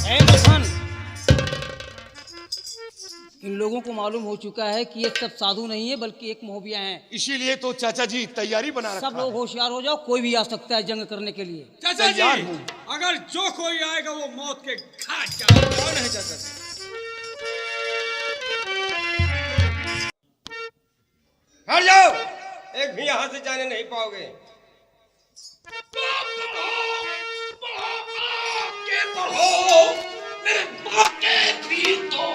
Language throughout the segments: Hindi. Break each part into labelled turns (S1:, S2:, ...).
S1: ए मोहन, इन लोगों को मालूम हो चुका है कि ये सब साधु नहीं है बल्कि एक मोहबिया हैं।
S2: इसीलिए तो चाचा जी तैयारी बना रखा
S1: सब लोग होशियार हो जाओ, कोई भी आ सकता है जंग करने के लिए।
S3: चाचा जी,
S2: तैयार हूं।
S3: अगर जो कोई आएगा वो मौत के घाट जाएगा। कौन है चाचा जी?
S4: हट जाओ, एक भी यहां से जाने नहीं पाओगे।
S5: मेरे बाके भी तो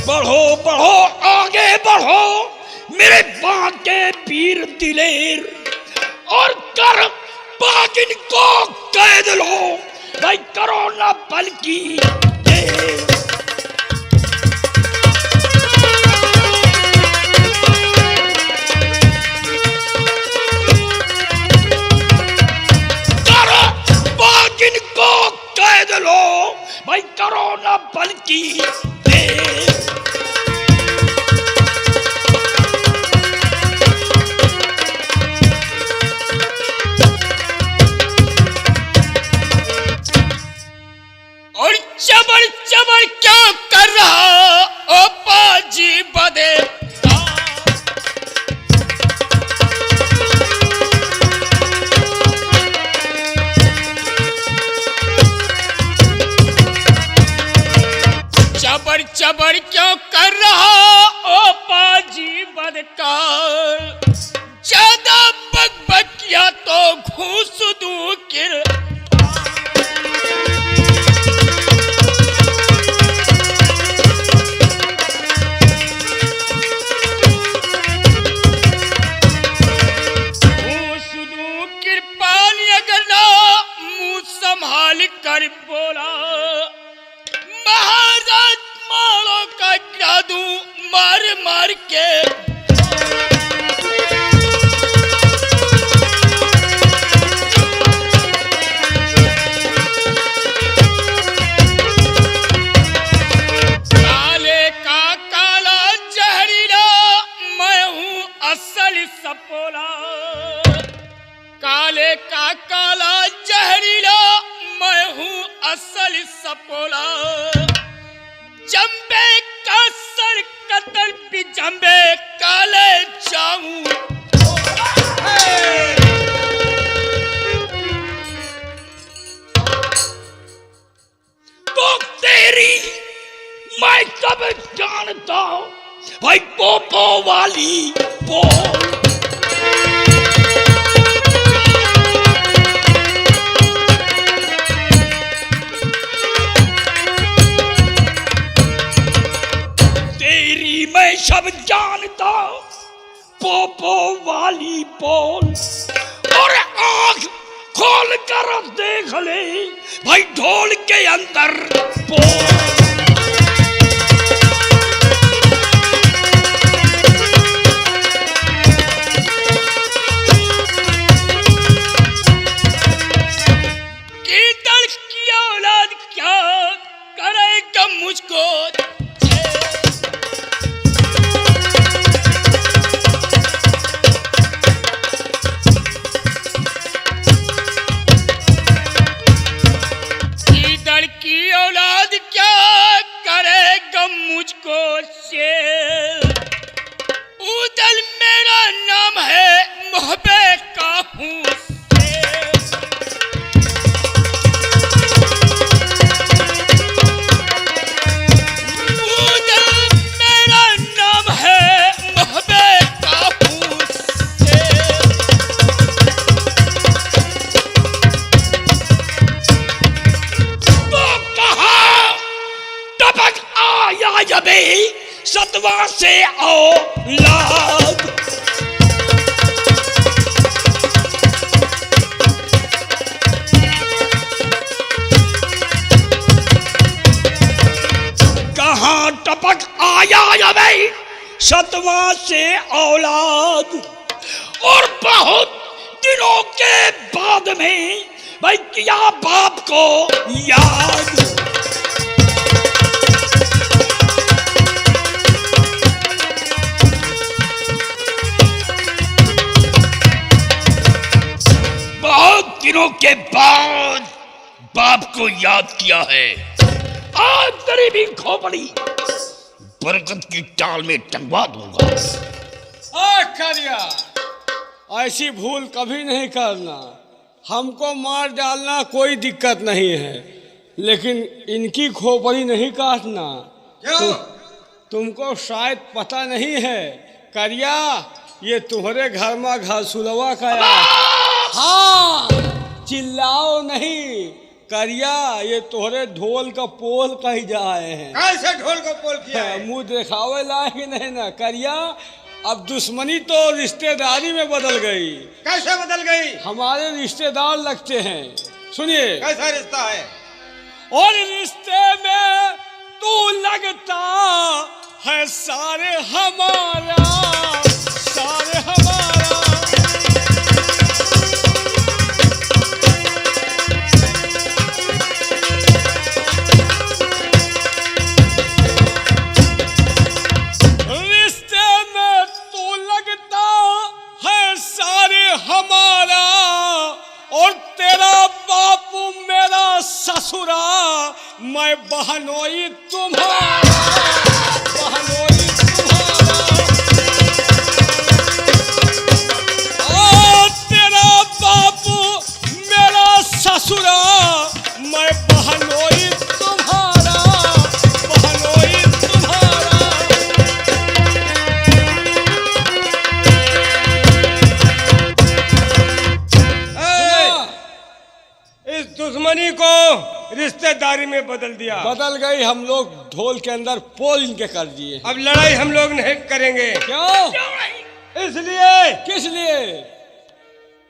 S5: बढ़ो बढ़ो आगे बढ़ो मेरे बाके पीर दिलेर और कर बागिन को कैद लो भाई, करो ना बल्कि देर। इनको कैद लो भाई, करो ना बल्कि देर। और चबर चबर क्या कर रहा ओ पाजी बदे, चबर क्यों कर रहा ओ पाजी बदकार, ज्यादा बक किया तो घूस दूं किर। घूस दूं कृपाल अगर ना मुंह संभाल कर बोला, महाराज मारो का जादू मार मार के। काले का काला जहरीला मैं हूँ असल सपोला, काले का काला जहरीला मैं हूँ असल सपोला। जंबे का सर कतर भी जंबे काले जाऊं, तो तेरी मैं सब जानता हूं भाई, पोपो वाली बोल। मैं सब जानता पोपो वाली बोल, और आंख खोल कर देख ले भाई ढोल के अंदर बोल। कीदड़ की औलाद क्या करेगा मुझको, की औलाद क्या करेगा मुझको शेर। उदल मेरा नाम है मोहब्बे का हूँ शेर। उदल मेरा नाम है मोहब्बे का हूँ शेर। आया जबे सतवा से औलाद, कहाँ टपक आया जबे सतवा से औलाद, और बहुत दिनों के बाद में भाई किया बाप को याद। के बाद बाप को याद किया है। आज तेरी भी खोपड़ी बरगद की टाल में टंगवा दूंगा।
S3: करिया, ऐसी भूल कभी नहीं करना। हमको मार डालना कोई दिक्कत नहीं है, लेकिन इनकी खोपड़ी नहीं काटना।
S4: क्यों?
S3: तुमको शायद पता नहीं है करिया, ये तुम्हारे घर में घासुलवा का हाँ, चिल्लाओ नहीं करिया, ये तोहरे ढोल का पोल कही जाए हैं।
S4: कैसे ढोल को पोल किया है?
S3: मुंह दिखावे लायक नहीं ना करिया। अब दुश्मनी तो रिश्तेदारी में बदल गई।
S4: कैसे बदल गई?
S3: हमारे रिश्तेदार लगते हैं। सुनिए,
S4: कैसा रिश्ता है?
S3: और रिश्ते में तू लगता है सारे हमारा, सारे हमारा। रिश्ते में तू लगता है सारे हमारा, और तेरा बापू मेरा ससुरा, मैं बहनोई तुम्हारा, बहनोई तुम्हारा। और तेरा बापू मेरा ससुरा, मैं बहनोई तुम्हारा, बहनोई तुम्हारा।
S4: इस दुश्मनी को रिश्तेदारी में बदल दिया।
S3: बदल गई। हम लोग ढोल के अंदर पोल इनके कर दिए।
S4: अब लड़ाई हम लोग नहीं करेंगे।
S3: क्यों?
S4: इसलिए
S3: किस लिए?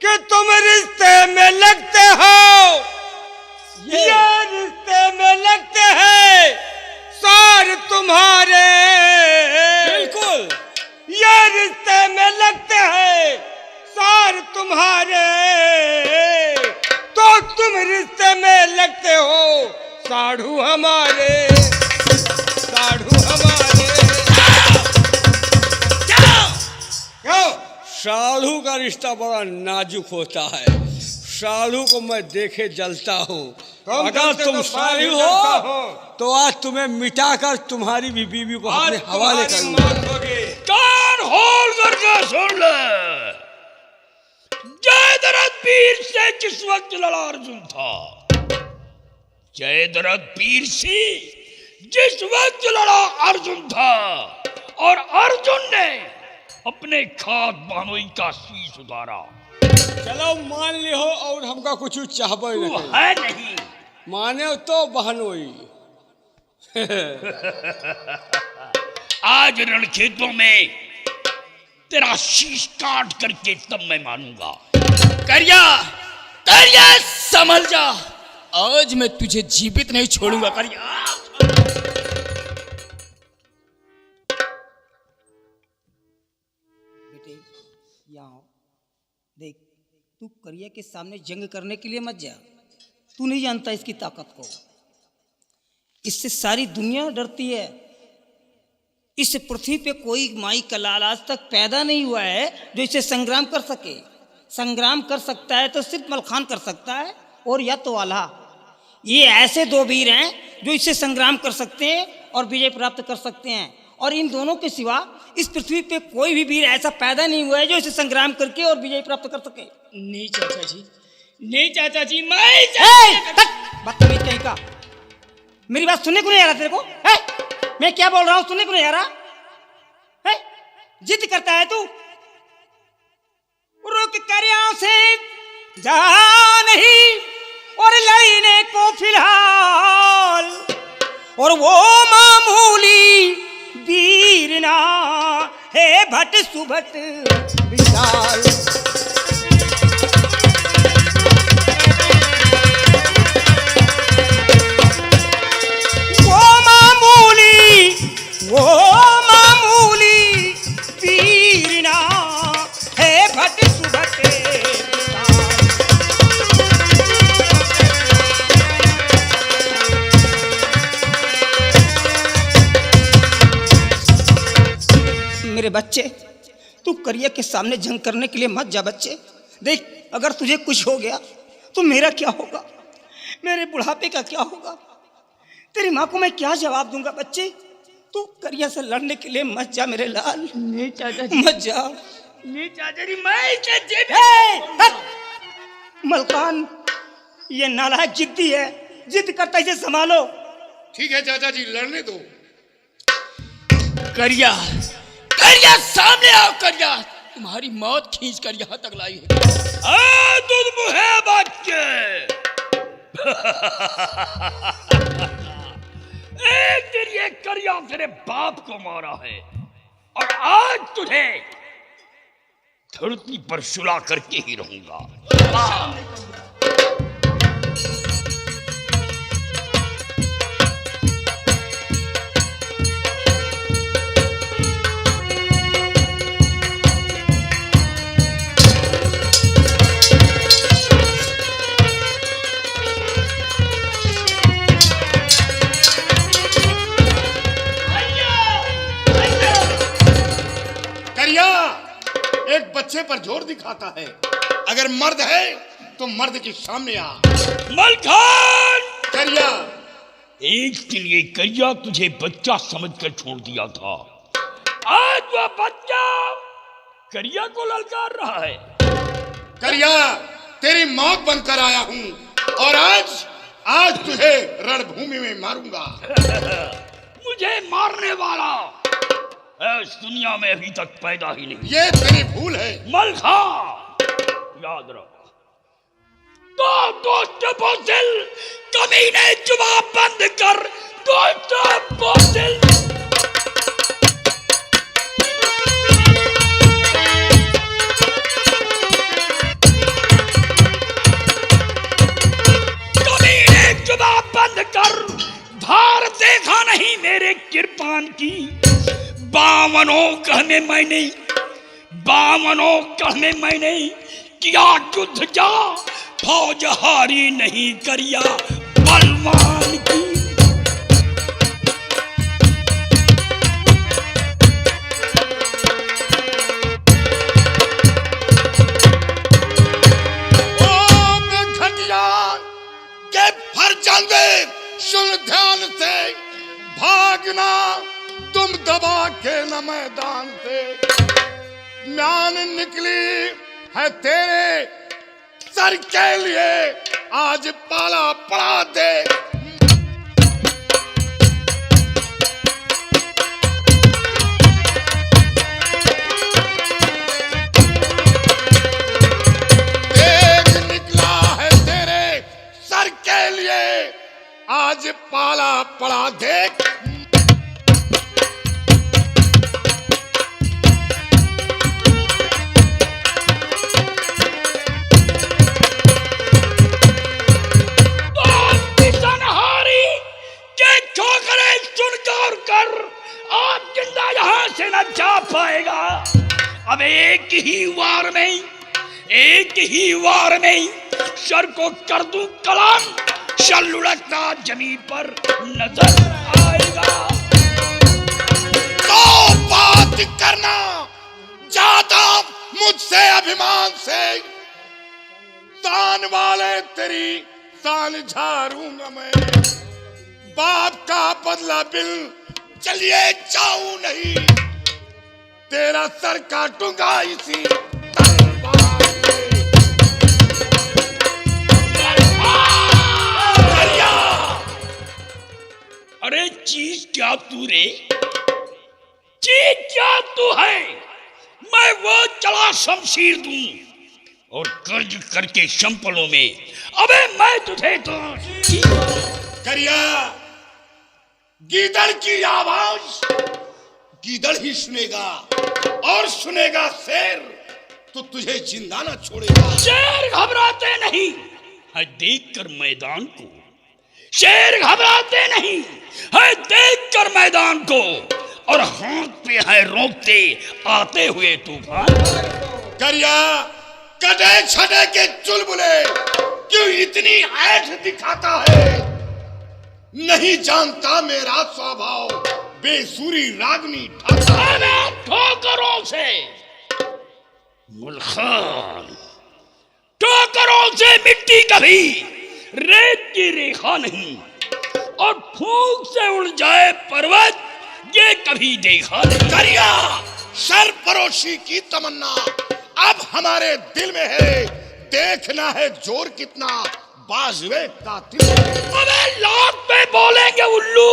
S4: कि तुम रिश्ते में लगते हो, ये रिश्ते में लगते हैं सार तुम्हारे।
S3: बिल्कुल,
S4: ये रिश्ते में लगते हैं सार तुम्हारे, तो तुम रिश्ते में लगते हो साढ़ू हमारे, साढ़ू हमारे। क्यों?
S3: साढ़ू का रिश्ता बड़ा नाजुक होता है। साढ़ू को मैं देखे जलता हूँ। अगर तुम साढ़ू हो तो आज तुम्हें मिटाकर तुम्हारी भी बीवी को अपने हवाले करूंगा।
S5: कान खोल करके सुन ले। जयद्रथ पीर से जिस वक्त लड़ा अर्जुन था, जयद्रथ पीर से जिस वक्त लड़ा अर्जुन था, और अर्जुन ने अपने खास बहनोई का शीश उतारा।
S3: चलो मान ली हो, और हमका कुछ चाहबे
S5: तू
S3: नहीं।
S5: है नहीं
S3: माने तो बहनोई।
S5: आज रणखेतों में तेरा शीश काट करके तब मैं मानूंगा। करिया, करिया समझ जा, आज मैं तुझे जीवित नहीं छोड़ूंगा। करिया,
S1: बेटे यहाँ आओ। देख, तू करिया के सामने जंग करने के लिए मत जा। तू नहीं जानता इसकी ताकत को। इससे सारी दुनिया डरती है। इस पृथ्वी पे कोई माई का लाल आज तक पैदा नहीं हुआ है जो इसे संग्राम कर सके। संग्राम कर सकता है तो सिर्फ मलखान कर सकता है, और या तो आल्हा। ये ऐसे दो वीर हैं जो इससे संग्राम कर सकते हैं और विजय प्राप्त कर सकते हैं, और इन दोनों के सिवा इस पृथ्वी पे कोई भी वीर ऐसा पैदा नहीं हुआ है जो इसे संग्राम करके और विजय प्राप्त कर सके।
S5: नहीं चाचा जी, नहीं चाचा जी, मैं
S1: बदतमीज कहीं का। मेरी बात सुनने को नहीं आ रहा तेरे को? मैं क्या बोल रहा हूं सुनने को नहीं आ रहा है? जिद करता है तू। रुक कर से जा नहीं और लड़ने को फिलहाल, और वो मामूली वीर ना है भट सुभट विशाल। वो मामूली वीर ना है भट सुभट मेरे बच्चे, तू करिया के सामने जंग करने के लिए मत जा बच्चे। देख, अगर तुझे कुछ हो गया तो मेरा क्या होगा, मेरे बुढ़ापे का क्या होगा? तेरी माँ को मैं क्या जवाब दूंगा? बच्चे, तू करिया से लड़ने के लिए मत जा मेरे लाल,
S5: नहीं चाचा जी,
S1: मत जा।
S5: नहीं चाचा जी, मैं इसे जेब
S1: मलकान, ये नालायक जिद्दी है, जिद करता, इसे संभालो।
S2: ठीक है चाचा जी, लड़ने दो।
S5: करिया, करिया सामने आओ। करिया, तुम्हारी मौत खींच कर यहाँ तक लाई है। दुर्मुहे बच्चे, एक दिन ये करिया तेरे बाप को मारा है और आज तुझे धरती पर सुला करके ही रहूंगा।
S2: करिया एक बच्चे पर जोर दिखाता है, अगर मर्द है तो मर्द के सामने आ।
S5: मलखान,
S2: करिया,
S5: एक दिन ये करिया तुझे बच्चा समझकर छोड़ दिया था, आज वह बच्चा करिया को ललकार रहा है।
S2: करिया तेरी मौत बनकर आया हूँ और आज तुझे रणभूमि में मारूंगा।
S5: मुझे मारने वाला इस दुनिया में अभी तक पैदा ही नहीं।
S2: ये तेरी भूल है।
S5: मलखा, याद रख, तो दोस्त बोसिल, कमीने जुबान बंद कर। दोस्त बोसिल, कमीने जुबान बंद कर। धार देखा नहीं मेरे किरपान की, बावनों कहने मैंने किया युद्ध जा, फौज हारी नहीं करिया बलवान की।
S2: ओ घटिया के फरजंद, सुन ध्यान से, भागना तुम दबा के न मैदान से। म्यान निकली है तेरे सर के लिए, आज पाला पड़ा दे। देख निकला है तेरे सर के लिए, आज पाला पड़ा देख।
S5: आज जिंदा यहां से न जा पाएगा। अब एक ही वार में सर को कर दूं कलाम, शल लुढ़कता जमीन पर नजर आएगा।
S2: तो बात करना ज्यादा मुझसे अभिमान से, शान वाले तेरी शान झाड़ूंगा मैं। बाप का बदला बिल चलिए जाऊं नहीं, तेरा सर काटूंगा इसी तलवार से।
S5: अरे चीज क्या तू रे, चीज क्या तू है? मैं वो चला शमशीर दूं और कर्ज करके शंपलों में, अबे मैं तुझे तो
S2: करिया, गीदड़ की आवाज गीदड़ ही सुनेगा और सुनेगा शेर तो तुझे जिंदा न छोड़ेगा।
S5: शेर घबराते नहीं है देखकर मैदान को, शेर घबराते नहीं है देखकर मैदान को, और हाथ पे है रोकते आते हुए तूफान।
S2: करिया, कटे छटे के चुलबुले क्यों इतनी ऐठ दिखाता है? नहीं जानता मेरा स्वभाव बेसुरी रागनी ठाता।
S5: ठोकरों से मुल्खान, ठोकरों से मिट्टी कभी रेत की रेखा नहीं, और फूंक से उड़ जाए पर्वत ये कभी देखा नहीं।
S2: करिया, सरफरोशी की तमन्ना अब हमारे दिल में है, देखना है जोर कितना बाजुए कातिल।
S5: अबे लात पे बोलेंगे उल्लू,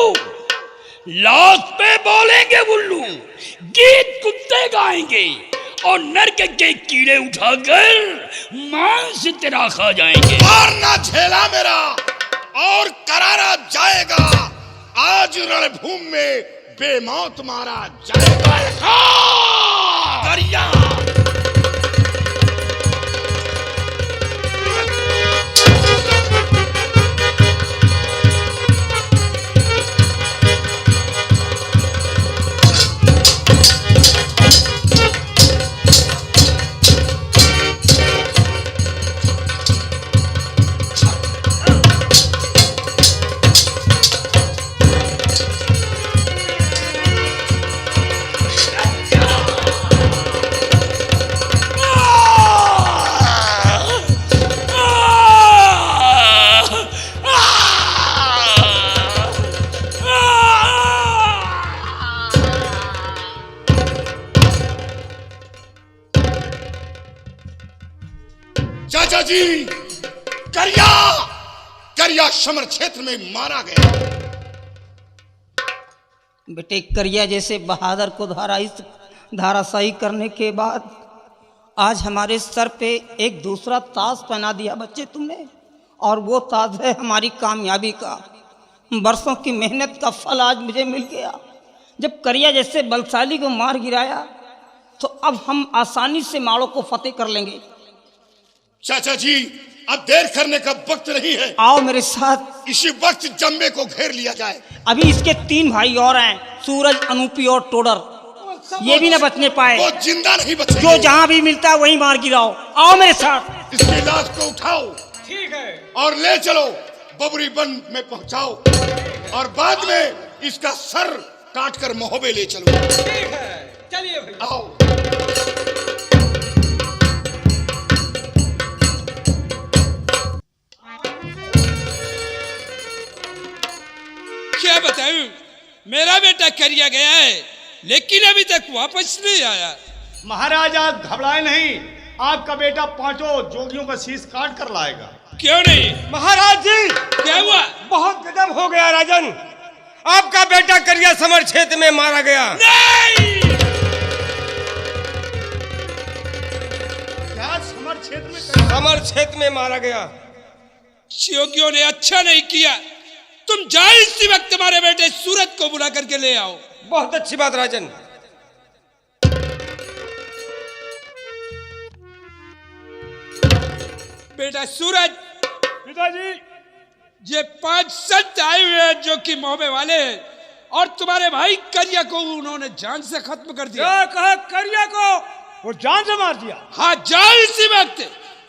S5: लात पे बोलेंगे उल्लू, गीत कुत्ते गाएंगे और नरक के कीड़े उठाकर मांस तेरा खा जाएंगे।
S2: और ना झेला मेरा और करारा जाएगा, आज रणभूमि में बेमौत मारा जाएगा। करिया, चाचा जी, करिया, करिया समर क्षेत्र में मारा गया।
S1: बेटे, करिया जैसे बहादुर को धाराशाही करने के बाद आज हमारे सर पे एक दूसरा ताज पहना दिया बच्चे तुमने, और वो ताज है हमारी कामयाबी का। बरसों की मेहनत का फल आज मुझे मिल गया। जब करिया जैसे बलशाली को मार गिराया तो अब हम आसानी से माड़ों को फतेह कर लेंगे।
S2: चाचा जी, अब देर करने का वक्त नहीं है,
S1: आओ मेरे साथ।
S2: इसी वक्त जम्बे को घेर लिया जाए।
S1: अभी इसके 3 भाई और हैं, सूरज, अनूपी और टोडर। ये भी न बचने पाए।
S2: वो जिंदा नहीं बचेंगे।
S1: जो जहां भी मिलता है वहीं मार गिराओ। आओ मेरे साथ।
S2: इसकी लाश को उठाओ,
S3: ठीक है,
S2: और ले चलो बबरी वन में पहुंचाओ, और बाद में इसका सर काटकर महोबे ले चलो।
S3: ठीक है, चलिए भैया।
S2: आओ।
S6: क्या बताऊं, मेरा बेटा करिया गया है लेकिन अभी तक वापस नहीं आया।
S4: महाराज आप घबराए नहीं, आपका बेटा 5 जोगियों का शीश काट कर लाएगा।
S6: क्यों नहीं?
S4: महाराज जी,
S6: क्या हुआ?
S4: बहुत गजब हो गया राजन, आपका बेटा करिया समर क्षेत्र में मारा गया।
S6: नहीं!
S4: क्या समर क्षेत्र में? समर क्षेत्र में मारा गया।
S6: योगियों ने अच्छा नहीं किया। तुम जाओ इसी वक्त हमारे बेटे सूरज को बुला करके ले आओ।
S4: बहुत अच्छी बात राजन।
S6: बेटा सूरज,
S4: पिताजी,
S6: ये 5 संत आए हुए हैं जो कि मोहबे वाले हैं, और तुम्हारे भाई करिया को उन्होंने जान से खत्म कर दिया।
S4: क्या कहा? करिया को वो जान से मार दिया?
S6: हाँ, जाओ इसी वक्त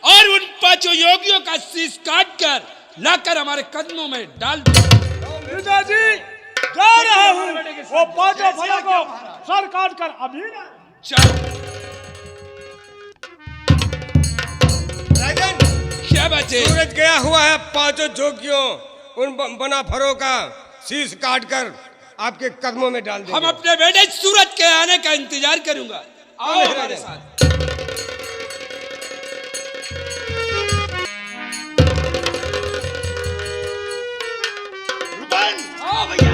S6: और उन 5 योगियों का शीश काट कर लाकर हमारे कदमों में डाल दो।
S4: पिताजी, जा रहा हूँ, वो 5 फलों को सर काट कर अभी ना।
S6: चलो।
S4: राजन,
S6: क्या बात है?
S4: सूरज गया हुआ है 5 जोगियों उन बना फरों का शीश काट कर आपके कदमों में डाल देंगे।
S6: हम अपने बेटे सूरज के आने का इंतजार करूंगा। आओ हमारे साथ।
S2: रुबन,
S6: आओ भैया।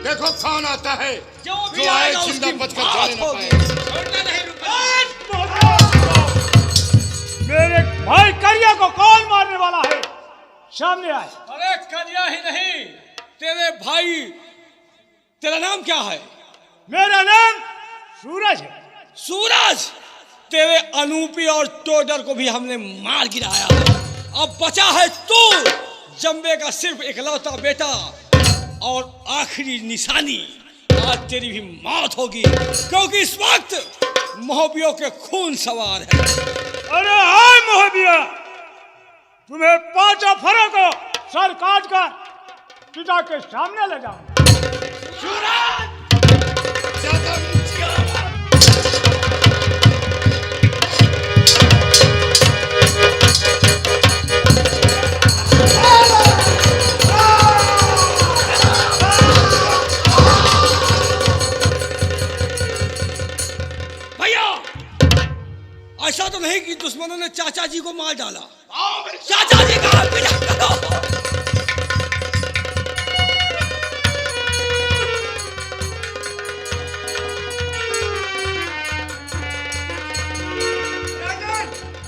S2: देखो कौन आता है,
S6: जो भी
S2: जो आए
S6: आएगा
S2: जिंदा
S6: उसकी
S2: बचकर
S6: मौत
S2: जाने न
S6: होगी।
S2: पाए।
S6: छोड़ना नहीं रुपा।
S4: मेरे भाई करिया को कौन मारने वाला है? सामने आए।
S3: अरे करिया ही नहीं, तेरे भाई, तेरा नाम क्या है?
S4: मेरा नाम सूरज है।
S3: सूरज, तेरे अनूपी और टोडर को भी हमने मार गिराया। अब बचा है तू, जम्बे का सिर्फ इकलौता बेटा और आखिरी निशानी। आज तेरी भी मौत होगी, क्योंकि इस वक्त मोहबियों के खून सवार है।
S4: अरे हाय मोहबिया, तुम्हें 5 फरों को सर काट कर पिता के सामने ले जाओ।
S2: ज्यादा नीचे आओ।
S6: मार डाला।
S2: आओ मेरे
S5: चाचा जी का विदा करो।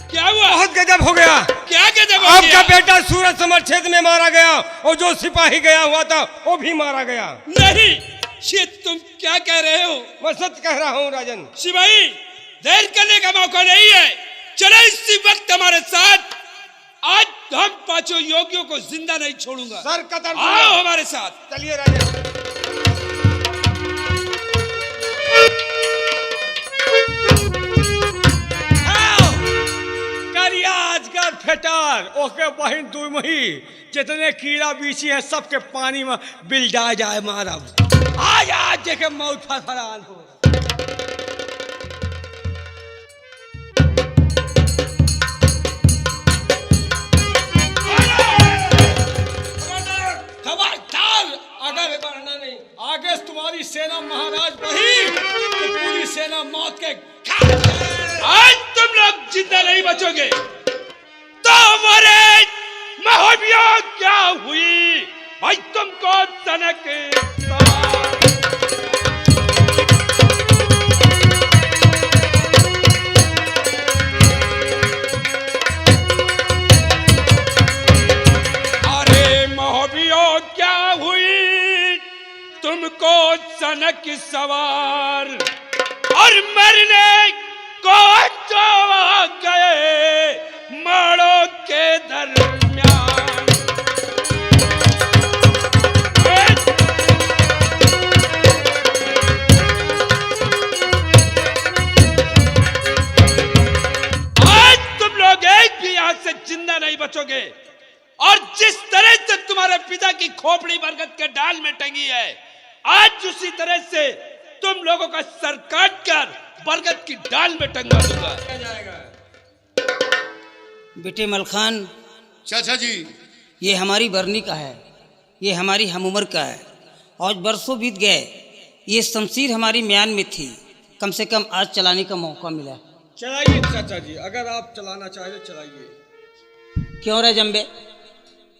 S6: क्या हुआ?
S3: बहुत गजब हो गया।
S6: क्या गजब हो
S3: आपका
S6: गया?
S3: बेटा सूरज समर क्षेत्र में मारा गया और जो सिपाही गया हुआ था वो भी मारा गया।
S6: नहीं, ये तुम क्या कह रहे हो?
S3: मैं सच कह रहा हूँ राजन।
S6: सिपाही, देर करने का मौका नहीं है, चले इसी वक्त हमारे साथ। आज हम पांचों योगियों को जिंदा नहीं छोड़ूंगा।
S3: सर कतर
S6: आओ हमारे साथ।
S3: चलिए राजन। करिया अजगर फेटर ओके बहिन दुमही जितने कीड़ा बीची है सबके पानी में बिलडा जाए मारब। आज देखे मौत फरफरान हो।
S6: खबरदार,
S3: अगर बढ़ना नहीं आगे से तुम्हारी सेना महाराज बढ़ी तो पूरी सेना मौत के
S6: आज तुम लोग जिंदा नहीं बचोगे। तो हमारे महाविया क्या हुई भाई, तुमको तनक अरे महाविया क्या हुई, तुमको सनक सवार और मरने को जो आ गए माड़ों के दरमियान। आज तुम लोग एक भी यहाँ से जिंदा नहीं बचोगे। और जिस तरह से तुम्हारे पिता की खोपड़ी बरगद के डाल में टंगी है, आज उसी तरह से तुम लोगों का सर काट कर बरगद की डाल में टंगा दूंगा।
S1: बेटे मलखान,
S2: चाचा जी,
S1: ये हमारी बरनी का है, ये हमारी हम उम्र का है। आज बरसों बीत गए, ये शमशीर हमारी म्यान में थी, कम से कम आज चलाने का मौका मिला।
S3: चलाइए चाचा जी, अगर आप चलाना चाहे तो चलाइए।
S1: क्यों रे जम्बे,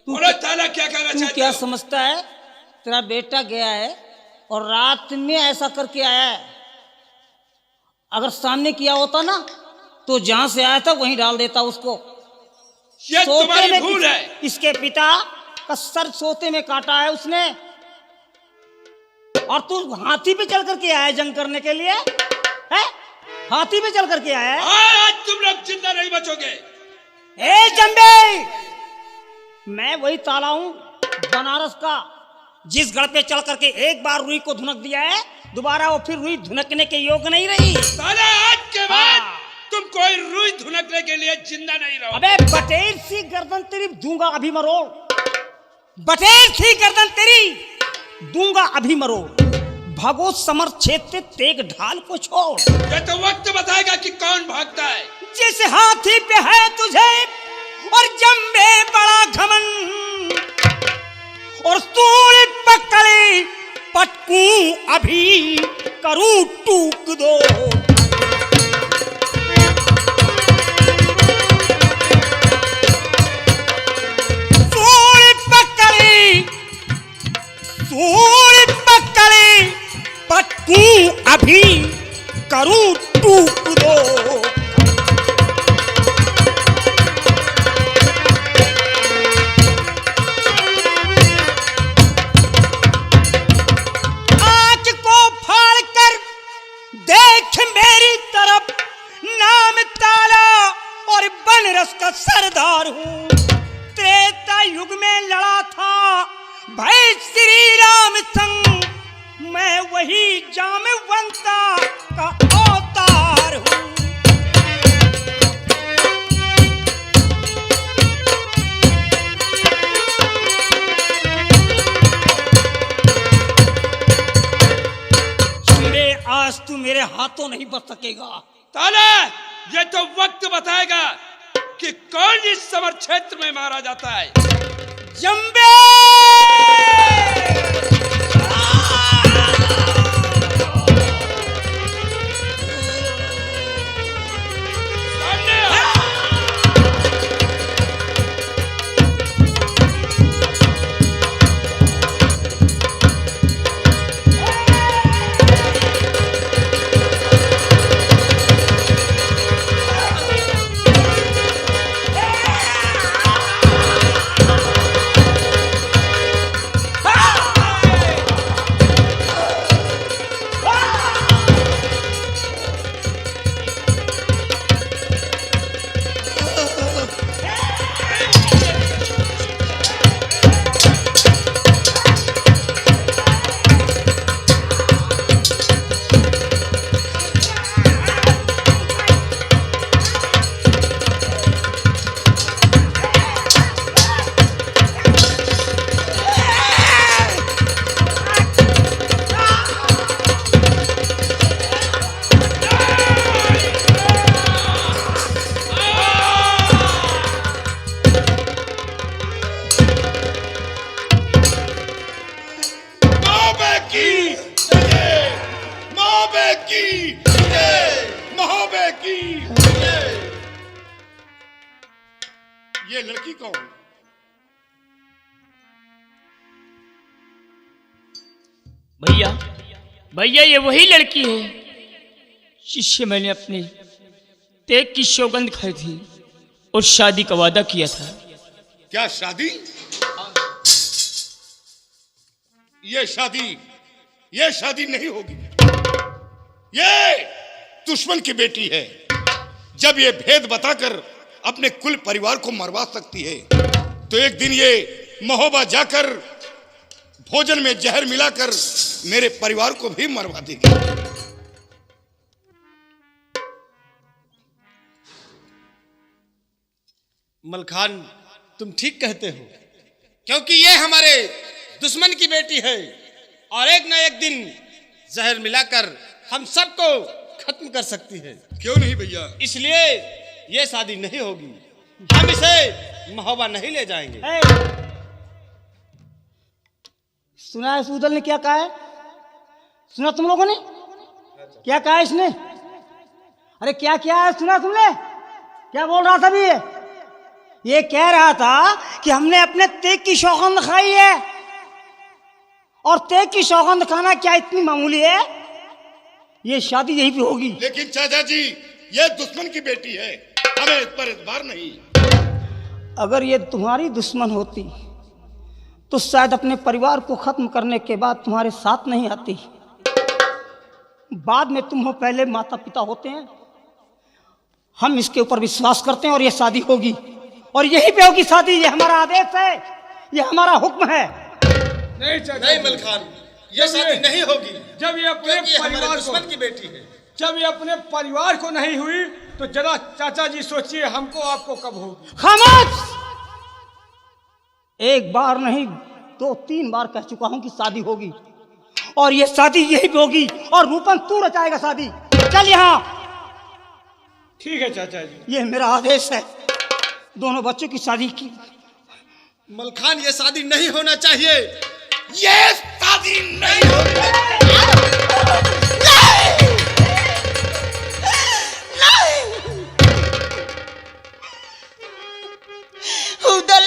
S6: बोलो ताला, क्या कहना
S1: तू
S6: चाहते
S1: क्या
S6: हो?
S1: समझता है? तेरा बेटा गया है और रात में ऐसा करके आया है। अगर सामने किया होता ना तो जहां से आया था वहीं डाल देता उसको।
S6: ये
S1: सोते
S6: तुम्हारी
S1: में
S6: भूल है।
S1: इसके पिता का सर सोते में काटा है उसने, और तू हाथी पे चल करके आया है जंग करने के लिए है? हाथी पे चल करके आया है।
S6: आज तुम लोग जिंदा नहीं बचोगे।
S1: ए जंबे, मैं वही ताला हूं बनारस का, जिस गढ़ पे चल करके एक बार रुई को धुनक दिया है, दोबारा वो फिर रुई धुनकने के योग नहीं रही।
S6: ताला, आज के बाद तुम कोई रुई धुनकने के लिए जिंदा नहीं रहो।
S1: अबे बटेर सी गर्दन तेरी दूंगा अभी मरोड़, बटेर सी गर्दन तेरी दूंगा अभी मरोड़। भागो समर क्षेत्र तेग ढाल को छोड़।
S6: ये तो वक्त बताएगा कि कौन भागता है।
S1: जिस हाथी पे है तुझे और जंबे बड़ा घमंड, और सूल पकड़े पटकूं अभी करूं टूक दो। सूल पकड़े पटकूं अभी करूं टूक दो। मेरी तरफ नाम ताला और बनरस का सरदार हूँ। त्रेता युग में लड़ा था भाई श्री राम संग, मैं वही जामवंता का अवतार हूँ। आज तू मेरे हाथों नहीं बच सकेगा।
S6: ताला, ये तो वक्त बताएगा कि कौन इस समर क्षेत्र में मारा जाता है।
S1: जंबे
S2: की, महोबे की। ये लड़की कौन?
S5: भैया भैया ये वही लड़की है जिससे मैंने अपने तेग की सौगंध खाई थी और शादी का वादा किया था।
S2: क्या शादी? ये शादी नहीं होगी। ये दुश्मन की बेटी है। जब ये भेद बताकर अपने कुल परिवार को मरवा सकती है तो एक दिन ये महोबा जाकर भोजन में जहर मिलाकर मेरे परिवार को भी मरवा देगी।
S7: मलखान, तुम ठीक कहते हो, क्योंकि ये हमारे दुश्मन की बेटी है और एक ना एक दिन जहर मिलाकर हम सबको खत्म कर सकती है।
S2: क्यों नहीं भैया?
S7: इसलिए ये शादी नहीं होगी। हम इसे महोबा नहीं ले जाएंगे।
S1: सुना है सूदल ने क्या कहा है? सुना तुम लोगों ने क्या कहा है इसने? अरे क्या क्या है सुना तुमने? क्या बोल रहा था अभी? ये कह रहा था कि हमने अपने तेग की सौगंध खाई है। और तेग की सौगंध खाना क्या इतनी मामूली है? ये शादी यहीं पे होगी।
S2: लेकिन चाचा जी, ये दुश्मन की बेटी है, हमें इस पर एतबार नहीं।
S1: अगर ये तुम्हारी दुश्मन होती तो शायद अपने परिवार को खत्म करने के बाद तुम्हारे साथ नहीं आती। बाद में तुम हो, पहले माता पिता होते हैं। हम इसके ऊपर विश्वास करते हैं और ये शादी होगी और यहीं पे होगी शादी। ये हमारा आदेश है, ये हमारा हुक्म है।
S7: नहीं मलखान, ये शादी नहीं होगी।
S3: जब ये अपने परिवार
S7: दुश्मन की बेटी है,
S3: जब ये अपने परिवार को नहीं हुई तो जरा चाचा जी सोचिए हमको आपको कब होगी।
S1: खामोश! एक बार नहीं 2-3 बार कह चुका हूं कि शादी होगी और ये शादी यही पे होगी। और रूपन तू रचाएगा शादी। चल यहाँ।
S3: ठीक है चाचा जी,
S1: ये मेरा आदेश है। दोनों बच्चों की शादी की।
S7: मलखान, ये शादी नहीं होना चाहिए।
S2: ये शादी नहीं होगी।
S8: उदल,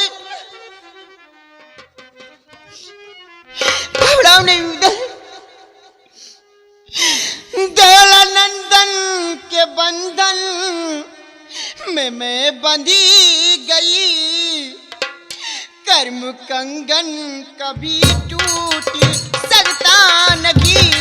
S8: घबराओ नहीं उदल। दयालानंदन के बंधन में मैं बंधी गई। कर्म कंगन कभी टूट सकता नहीं।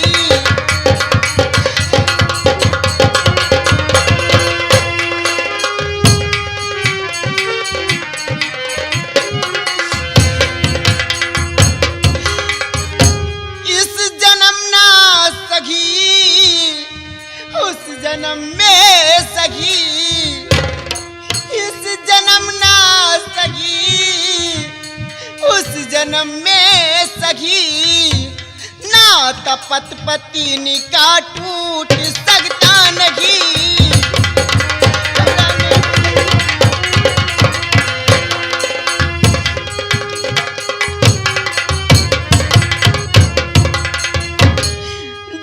S8: इस जन्म ना सगी, उस जन्म में सगी। इस जन्म ना सगी, उस जन्म में सगी। नाता पत पत्नी का टूट सकता नहीं।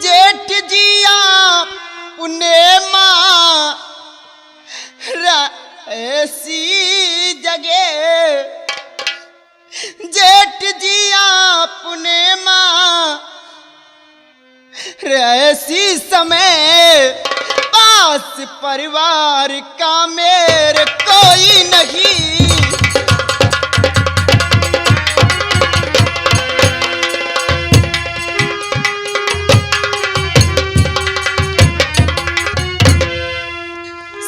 S8: जेठ जिया पुण्यमा ऐसी जगह। जेठ जिया पुण्यमा ऐसी समय। पास परिवार का मेरे कोई नहीं।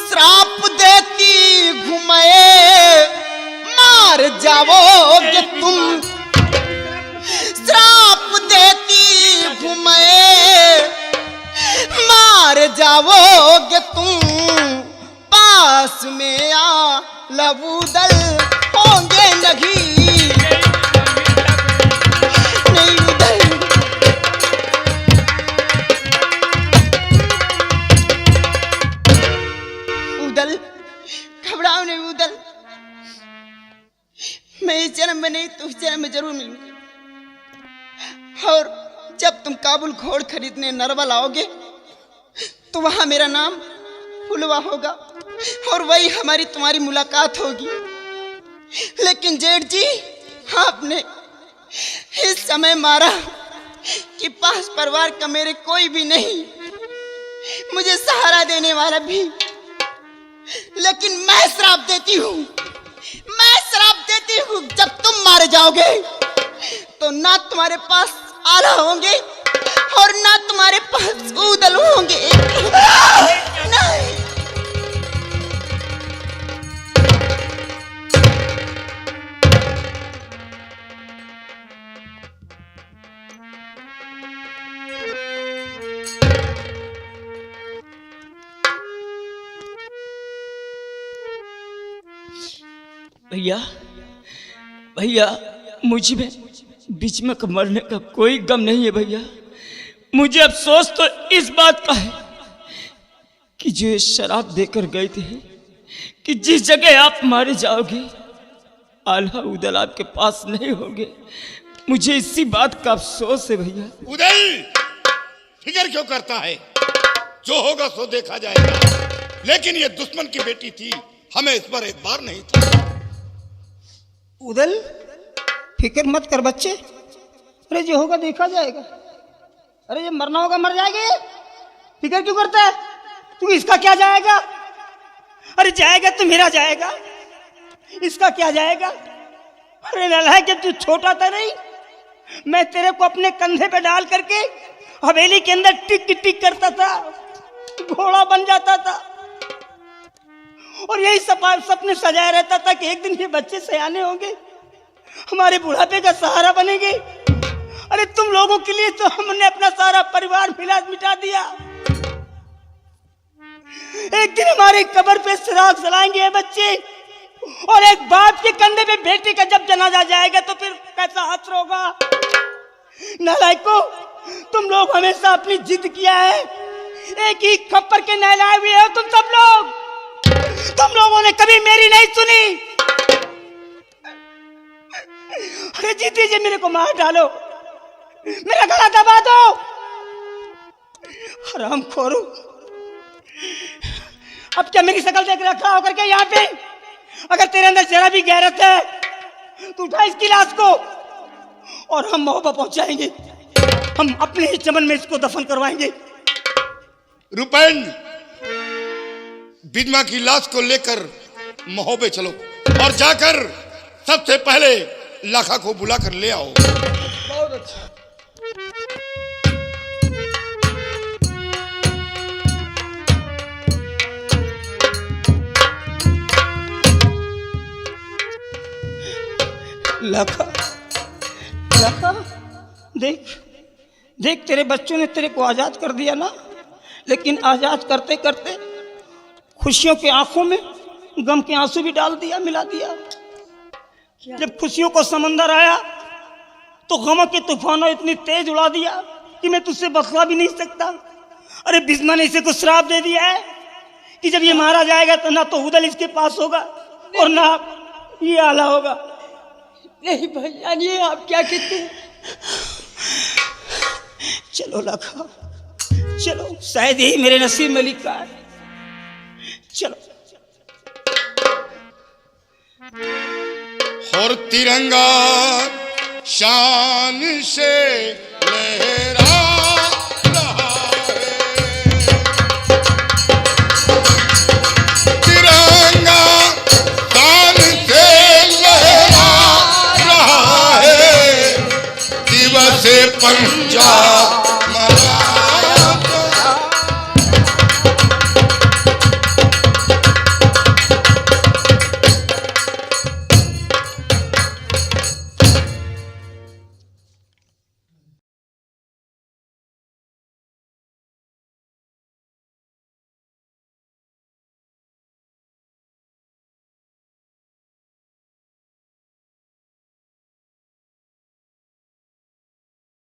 S8: श्राप देती घुमाए मार जाओगे तुम। श्राप देती घुमाए मार जाओगे तुम। पास में आ लबूदल होंगे नहीं। नहीं उदल, उदल घबराओ नहीं उदल। मैं इस जन्म में नहीं तो उस जन्म में जरूर मिलूंगी। और जब तुम काबुल घोड़ खरीदने नरवल आओगे तो वहां मेरा नाम फुलवा होगा और वही हमारी तुम्हारी मुलाकात होगी। लेकिन जेठ जी, आपने इस समय मारा कि पास परिवार का मेरे कोई भी नहीं, मुझे सहारा देने वाला भी। लेकिन मैं श्राप देती हूँ, मैं श्राप देती हूँ, जब तुम मारे जाओगे तो ना तुम्हारे पास आला होंगे और ना तुम्हारे पास ऊदल होंगे। नहीं।
S5: भैया भैया, मुझ में बीच में मरने का कोई गम नहीं है भैया। मुझे अफसोस तो इस बात का है कि जो ये शराब देकर गए थे कि जिस जगह आप मारे जाओगे आल्हा उदल आपके पास नहीं होंगे। मुझे इसी बात का अफसोस है भैया।
S2: उदल फिक्र क्यों करता है? जो होगा सो देखा जाएगा। लेकिन ये दुश्मन की बेटी थी, हमें इस पर एतबार नहीं था।
S1: उदल फिक्र मत कर बच्चे, अरे जो होगा देखा जाएगा। अरे जब मरना होगा मर जाएंगे, फिक्र क्यों करता है तू? इसका क्या जाएगा? अरे जाएगा तो मेरा जाएगा, इसका क्या जाएगा? अरे नालायक, जब तू छोटा था नहीं, मैं तेरे को अपने कंधे पे डाल करके हवेली के अंदर टिक टिक करता था, घोड़ा बन जाता था और यही सपने सजाया रहता था कि एक दिन ये बच्चे सयाने होंगे, हमारे बुढ़ापे का सहारा बनेंगे। अरे तुम लोगों के लिए तो हमने अपना सारा परिवार मिटा दिया। एक दिन हमारे कब्र पे चिराग जलाएंगे ये बच्चे, और एक बाप के कंधे पे बेटे का जब जनाजा जाएगा तो फिर कैसा हश्र होगा। नालायकों, तुम लोग हमेशा अपनी जिद किया है, एक ही खप्पर के नहलाए हुए हो तुम सब लोग। तुम लोगों ने कभी मेरी नहीं सुनी। अरे जीत दीजिए, मेरे को मार डालो, मेरा गला दबा दो। हरामखोरो, अब क्या मेरी शकल देख रखा होकर के यहाँ पे? अगर तेरे अंदर जरा भी गैरत है तो उठा इसकी लाश को और हम मोहब्बत पहुंचाएंगे। हम अपने ही चमन में इसको दफन करवाएंगे।
S2: रुपैन, बिजमा की लाश को लेकर महोबे चलो और जाकर सबसे पहले लाखा को बुलाकर ले आओ।
S3: बहुत अच्छा।
S1: लाखा, लाखा, देख देख, तेरे बच्चों ने तेरे को आजाद कर दिया ना, लेकिन आजाद करते करते खुशियों के आंखों में गम के आंसू भी डाल दिया, मिला दिया। जब खुशियों को समंदर आया तो गमों के तूफानों इतनी तेज उड़ा दिया कि मैं तुझसे बखला भी नहीं सकता। अरे बिस्मा ने इसे को श्राप दे दिया है कि जब ये मारा जाएगा तो ना तो उदल इसके पास होगा और ना ये आला होगा।
S8: नहीं भैया, ये आप क्या कहते हैं?
S1: चलो लाखा, चलो, शायद यही मेरे नसीब में लिखा है। चलो।
S2: और तिरंगा शान से लहरा रहा है, तिरंगा शान से लहरा रहा है, दिवस पंजाब